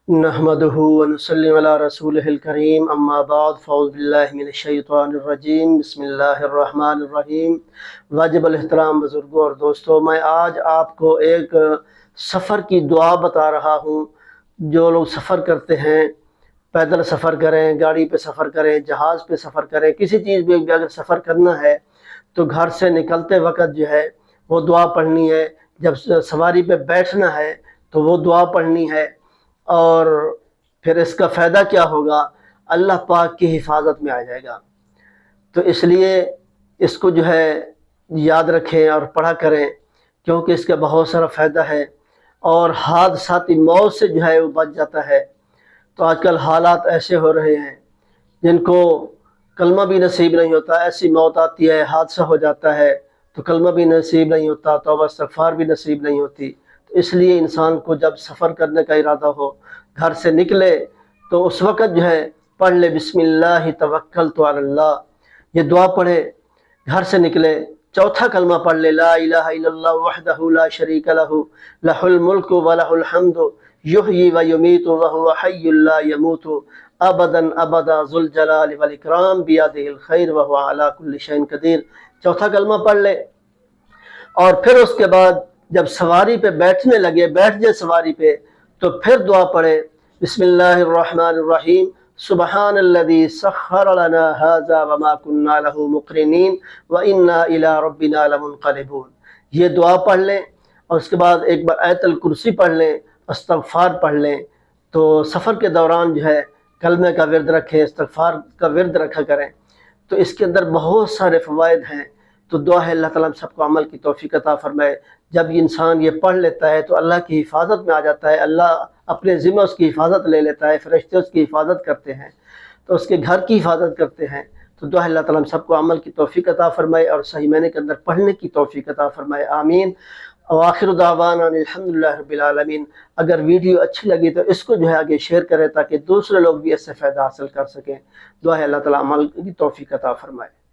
نحمده ونصلي على رسوله الكريم اما بعد فاعوذ باللہ من الشیطان الرجیم بسم اللہ الرحمن الرحیم۔ واجب الاحترام بزرگوں اور دوستوں، میں آج آپ کو ایک سفر کی دعا بتا رہا ہوں۔ جو لوگ سفر کرتے ہیں، پیدل سفر کریں، گاڑی پہ سفر کریں، جہاز پہ سفر کریں، کسی چیز پہ بھی اگر سفر کرنا ہے تو گھر سے نکلتے وقت جو ہے وہ دعا پڑھنی ہے۔ جب سواری پہ بیٹھنا ہے تو وہ دعا پڑھنی ہے، اور پھر اس کا فائدہ کیا ہوگا؟ اللہ پاک کی حفاظت میں آ جائے گا۔ تو اس لیے اس کو جو ہے یاد رکھیں اور پڑھا کریں، کیونکہ اس کا بہت سارا فائدہ ہے، اور حادثاتی موت سے جو ہے وہ بچ جاتا ہے۔ تو آج کل حالات ایسے ہو رہے ہیں جن کو کلمہ بھی نصیب نہیں ہوتا، ایسی موت آتی ہے، حادثہ ہو جاتا ہے تو کلمہ بھی نصیب نہیں ہوتا، توبہ استغفار بھی نصیب نہیں ہوتی۔ تو اس لیے انسان کو جب سفر کرنے کا ارادہ ہو، گھر سے نکلے، تو اس وقت جو ہے پڑھ لے بسم اللہ توکلت علی اللہ، یہ دعا پڑھے، گھر سے نکلے، چوتھا کلمہ پڑھ لے لا الہ الا اللہ وحدہ لا شریک لہ لہ الملک ولہ الحمد یحیی و یمیت وہو حی لا یموت ابدا ابدا ذو الجلال والاکرام بیدہ الخیر وہو علی کل شیء قدیر۔ چوتھا کلمہ پڑھ لے، اور پھر اس کے بعد جب سواری پہ بیٹھنے لگے، بیٹھ جائے سواری پہ، تو پھر دعا پڑھے بسم اللہ الرحمن الرحیم سبحان الذی سخر لنا ھذا وما كنا له مقرنین وانا الی ربنا لمنقلبون۔ یہ دعا پڑھ لیں، اور اس کے بعد ایک بار آیت الکرسی پڑھ لیں، استغفار پڑھ لیں۔ تو سفر کے دوران جو ہے کلمے کا ورد رکھیں، استغفار کا ورد رکھا کریں، تو اس کے اندر بہت سارے فوائد ہیں۔ تو دعا ہے اللہ تعالیٰ ہم سب کو عمل کی توفیق عطا فرمائے۔ جب انسان یہ پڑھ لیتا ہے تو اللہ کی حفاظت میں آ جاتا ہے، اللہ اپنے ذمہ اس کی حفاظت لے لیتا ہے، فرشتے اس کی حفاظت کرتے ہیں، تو اس کے گھر کی حفاظت کرتے ہیں۔ تو دعا ہے اللہ تعالیٰ ہم سب کو عمل کی توفیق عطا فرمائے اور صحیح معنی کے اندر پڑھنے کی توفیق عطا فرمائے، آمین۔ وآخر دعوانا الحمدللہ رب العالمین۔ اگر ویڈیو اچھی لگی تو اس کو جو ہے آگے شیئر کریں تاکہ دوسرے لوگ بھی اس سے فائدہ حاصل کر سکیں۔ دعا ہے اللہ تعالیٰ عمل کی توفیق عطا فرمائے۔